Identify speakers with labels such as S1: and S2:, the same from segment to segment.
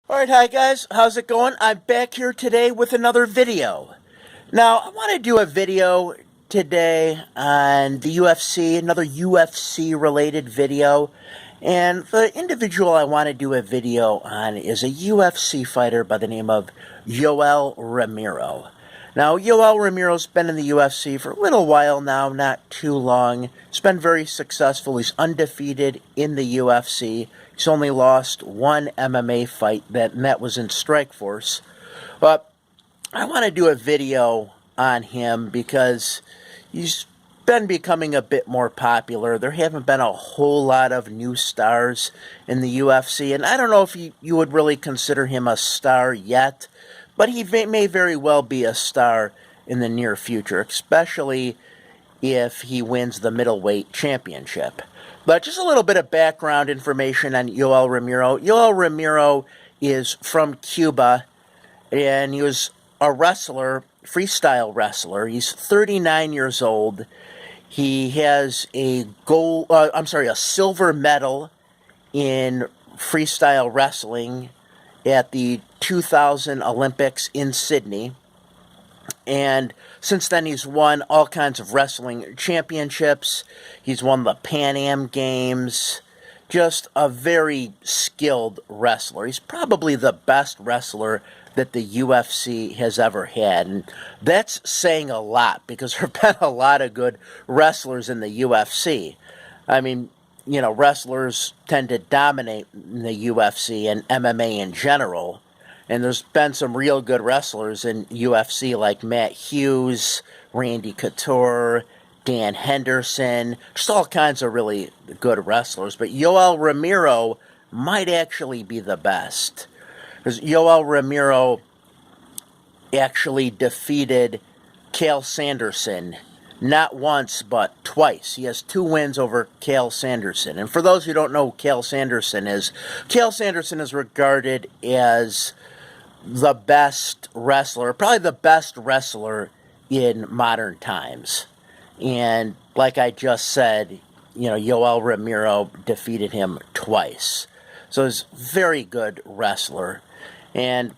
S1: Alright, hi guys, how's it going? I'm back here today with another video. Now, I want to do a video today on the UFC, another UFC related video. And the individual I want to do a video on is a UFC fighter by the name of Yoel Romero. Now, Yoel Romero's been in the UFC for a little while now, not too long. He's been very successful. He's undefeated in the UFC. He's only lost one MMA fight, and that was in Strikeforce. But I want to do a video on him because he's been becoming a bit more popular. There haven't been a whole lot of new stars in the UFC, and I don't know if you would really consider him a star yet, but he may very well be a star in the near future, especially if he wins the middleweight championship. But just a little bit of background information on Yoel Romero. Yoel Romero is from Cuba, and he was a wrestler, freestyle wrestler. He's 39 years old. He has a silver medal in freestyle wrestling at the 2000 Olympics in Sydney. And since then, he's won all kinds of wrestling championships. He's won the Pan Am Games. Just a very skilled wrestler. He's probably the best wrestler that the UFC has ever had. And that's saying a lot because there have been a lot of good wrestlers in the UFC. I mean, wrestlers tend to dominate in the UFC and MMA in general. And there's been some real good wrestlers in UFC like Matt Hughes, Randy Couture, Dan Henderson, just all kinds of really good wrestlers. But Yoel Romero might actually be the best. Because Yoel Romero actually defeated Cael Sanderson not once, but twice. He has 2 wins over Cael Sanderson. And for those who don't know who Cael Sanderson is regarded as the best wrestler, probably the best wrestler in modern times. And like I just said, Yoel Romero defeated him twice. So he's a very good wrestler. And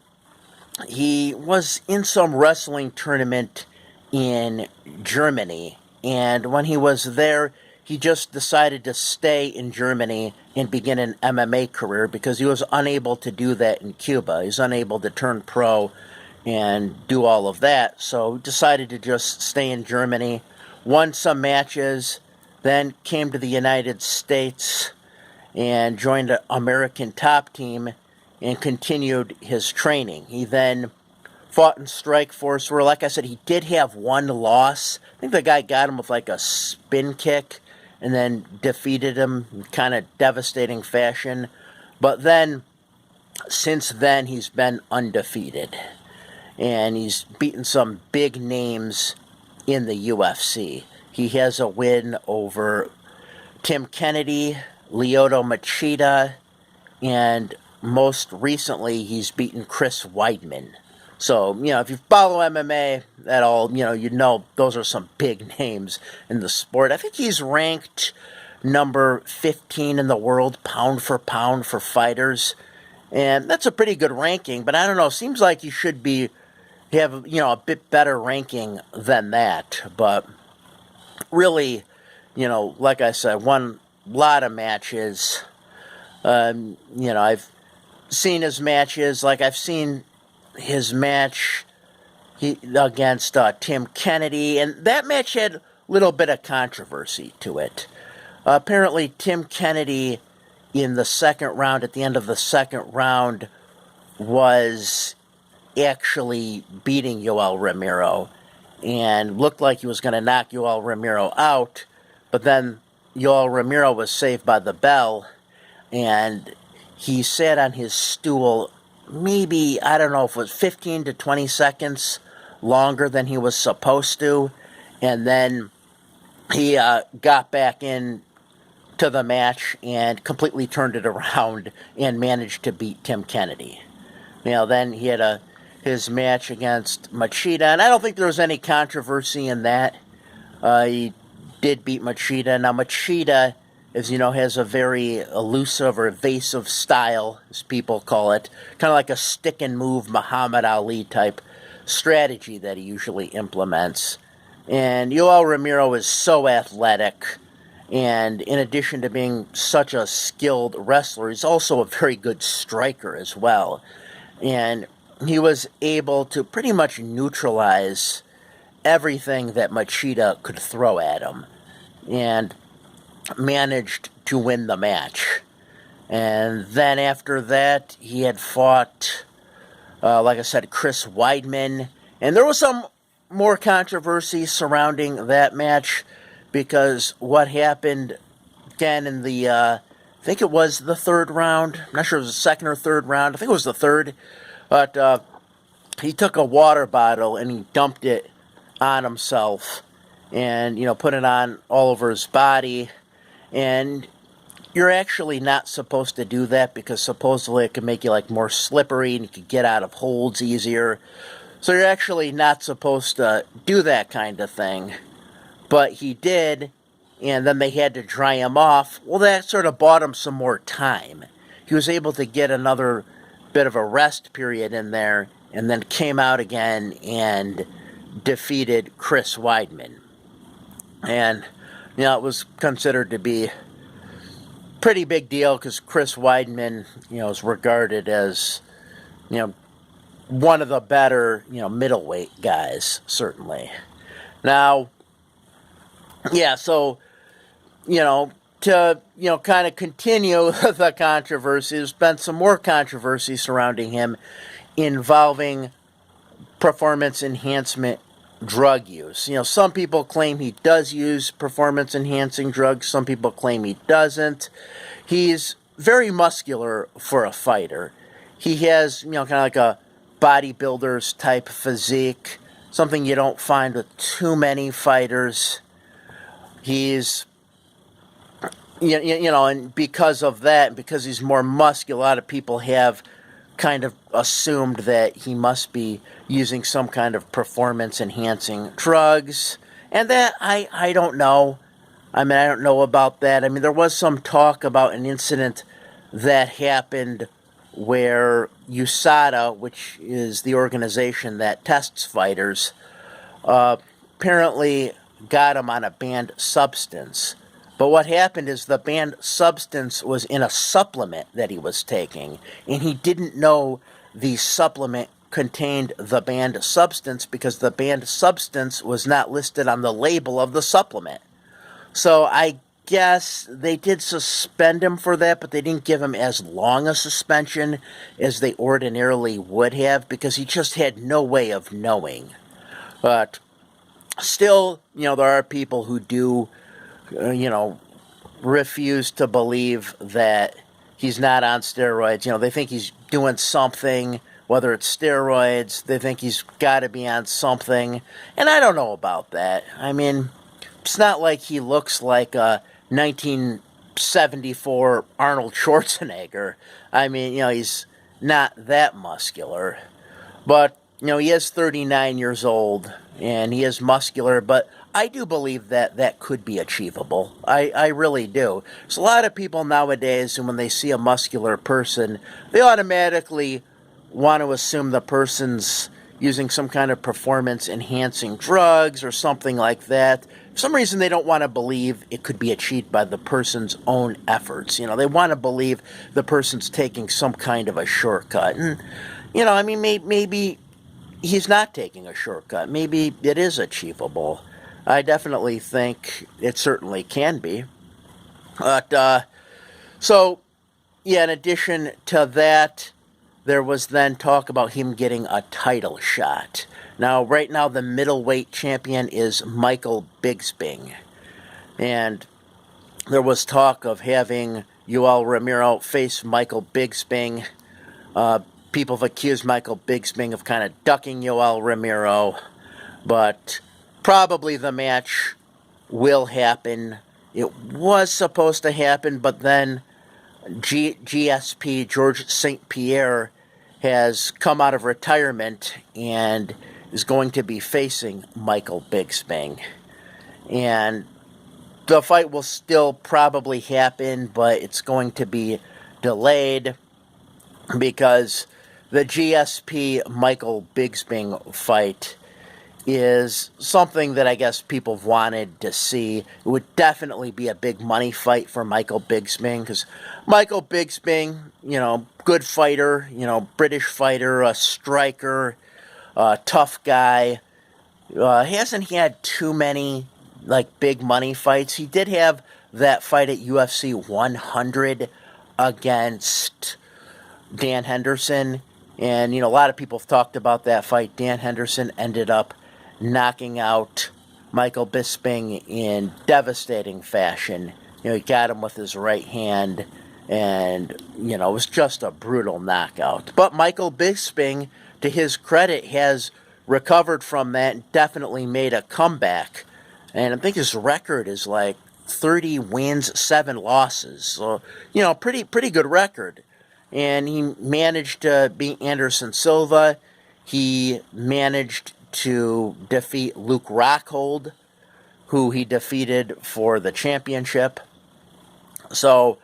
S1: he was in some wrestling tournament in Germany. And when he was there, he just decided to stay in Germany and begin an MMA career because he was unable to do that in Cuba. He's unable to turn pro and do all of that. So he decided to just stay in Germany, won some matches, then came to the United States and joined the American Top Team and continued his training. He then fought in Strikeforce where, like I said, he did have one loss. I think the guy got him with like a spin kick and then defeated him in kind of devastating fashion. But then, since then, he's been undefeated. And he's beaten some big names in the UFC. He has a win over Tim Kennedy, Lyoto Machida, and most recently, he's beaten Chris Weidman. So, if you follow MMA at all, you know those are some big names in the sport. I think he's ranked number 15 in the world, pound for pound, for fighters. And that's a pretty good ranking, but I don't know, seems like he should have a bit better ranking than that. But really, like I said, won a lot of matches. I've seen his matches, like I've seen his match against Tim Kennedy, and that match had a little bit of controversy to it. Apparently, Tim Kennedy, in the second round, at the end of the second round, was actually beating Yoel Romero, and looked like he was going to knock Yoel Romero out, but then Yoel Romero was saved by the bell, and he sat on his stool maybe, I don't know if it was 15 to 20 seconds longer than he was supposed to. And then he got back in to the match and completely turned it around and managed to beat Tim Kennedy. Then he had his match against Machida, and I don't think there was any controversy in that. He did beat Machida. Now, Machida as you know, has a very elusive or evasive style, as people call it, kind of like a stick and move Muhammad Ali type strategy that he usually implements. And Yoel Romero is so athletic, and in addition to being such a skilled wrestler, he's also a very good striker as well. And he was able to pretty much neutralize everything that Machida could throw at him, and managed to win the match. And then after that, he had fought, like I said, Chris Weidman. And there was some more controversy surrounding that match, because what happened again in the, I think it was the third round. I'm not sure if it was the second or third round. I think it was the third. But he took a water bottle and he dumped it on himself and, put it on all over his body. And you're actually not supposed to do that, because supposedly it can make you more slippery and you could get out of holds easier. So you're actually not supposed to do that kind of thing. But he did, and then they had to dry him off. Well, that sort of bought him some more time. He was able to get another bit of a rest period in there, and then came out again and defeated Chris Weidman. And, it was considered to be a pretty big deal, because Chris Weidman, is regarded as, one of the better, middleweight guys, certainly. Now, yeah, so, to, kind of continue the controversy, there's been some more controversy surrounding him involving performance enhancement drug use. Some people claim he does use performance enhancing drugs. Some people claim he doesn't. He's very muscular for a fighter. He has, kind of like a bodybuilder's type physique, something you don't find with too many fighters. He's, and because of that, because he's more muscular, a lot of people have kind of assumed that he must be using some kind of performance-enhancing drugs. And that, I don't know. I don't know about that. There was some talk about an incident that happened where USADA, which is the organization that tests fighters, apparently got him on a banned substance. But what happened is the banned substance was in a supplement that he was taking, and he didn't know the supplement contained the banned substance, because the banned substance was not listed on the label of the supplement. So I guess they did suspend him for that, but they didn't give him as long a suspension as they ordinarily would have, because he just had no way of knowing. But still, there are people who do, refuse to believe that he's not on steroids. They think he's doing something, whether it's steroids. They think he's got to be on something. And I don't know about that. It's not like he looks like a 1974 Arnold Schwarzenegger. He's not that muscular. But, he is 39 years old, and he is muscular, but I do believe that that could be achievable. I really do. There's a lot of people nowadays, and when they see a muscular person, they automatically want to assume the person's using some kind of performance-enhancing drugs or something like that. For some reason, they don't want to believe it could be achieved by the person's own efforts. They want to believe the person's taking some kind of a shortcut. And, maybe he's not taking a shortcut. Maybe it is achievable. I definitely think it certainly can be. But, so, yeah, in addition to that, there was then talk about him getting a title shot. Now, right now, the middleweight champion is Michael Bisping. And there was talk of having Yoel Romero face Michael Bisping. People have accused Michael Bisping of kind of ducking Yoel Romero. But probably the match will happen. It was supposed to happen, but then GSP, George St. Pierre, has come out of retirement and is going to be facing Michael Bisping. And the fight will still probably happen, but it's going to be delayed because the GSP Michael Bisping fight is something that I guess people have wanted to see. It would definitely be a big money fight for Michael Bisping, because Michael Bisping, good fighter, British fighter, a striker, tough guy. Hasn't had too many big money fights. He did have that fight at UFC 100 against Dan Henderson, and a lot of people have talked about that fight. Dan Henderson ended up knocking out Michael Bisping in devastating fashion. He got him with his right hand, and it was just a brutal knockout. But Michael Bisping, to his credit, has recovered from that and definitely made a comeback. And I think his record is 30 wins, 7 losses. So, pretty good record. And he managed to beat Anderson Silva. He managed to defeat Luke Rockhold, who he defeated for the championship. So,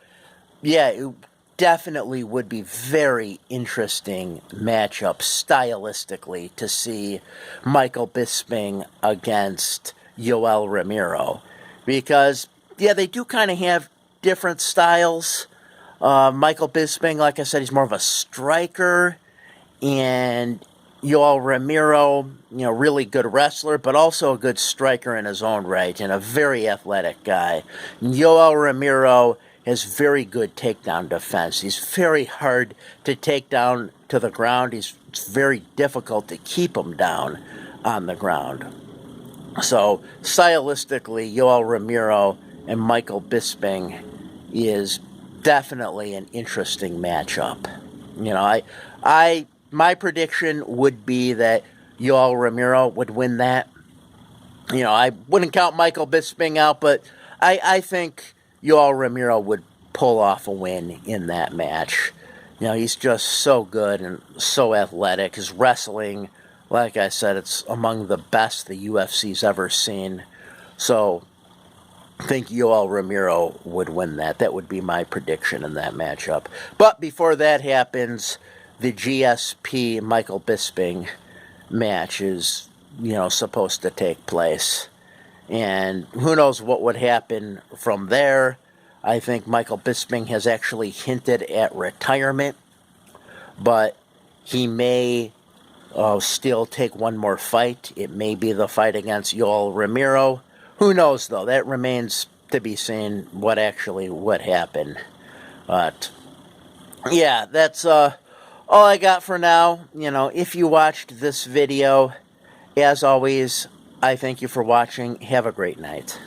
S1: yeah, it definitely would be very interesting matchup stylistically to see Michael Bisping against Yoel Romero. Because, yeah, they do kind of have different styles. Michael Bisping, like I said, he's more of a striker, and Yoel Romero, really good wrestler, but also a good striker in his own right, and a very athletic guy. Yoel Romero has very good takedown defense. He's very hard to take down to the ground. It's very difficult to keep him down on the ground. So, stylistically, Yoel Romero and Michael Bisping is definitely an interesting matchup. My prediction would be that Yoel Romero would win that. I wouldn't count Michael Bisping out, but I think Yoel Romero would pull off a win in that match. He's just so good and so athletic. His wrestling, like I said, it's among the best the UFC's ever seen. So I think Yoel Romero would win that. That would be my prediction in that matchup. But before that happens, the GSP Michael Bisping match is, supposed to take place. And who knows what would happen from there. I think Michael Bisping has actually hinted at retirement, but he may still take one more fight. It may be the fight against Yoel Romero. Who knows, though? That remains to be seen what actually would happen. But, yeah, that's all I got for now. If you watched this video, as always, I thank you for watching. Have a great night.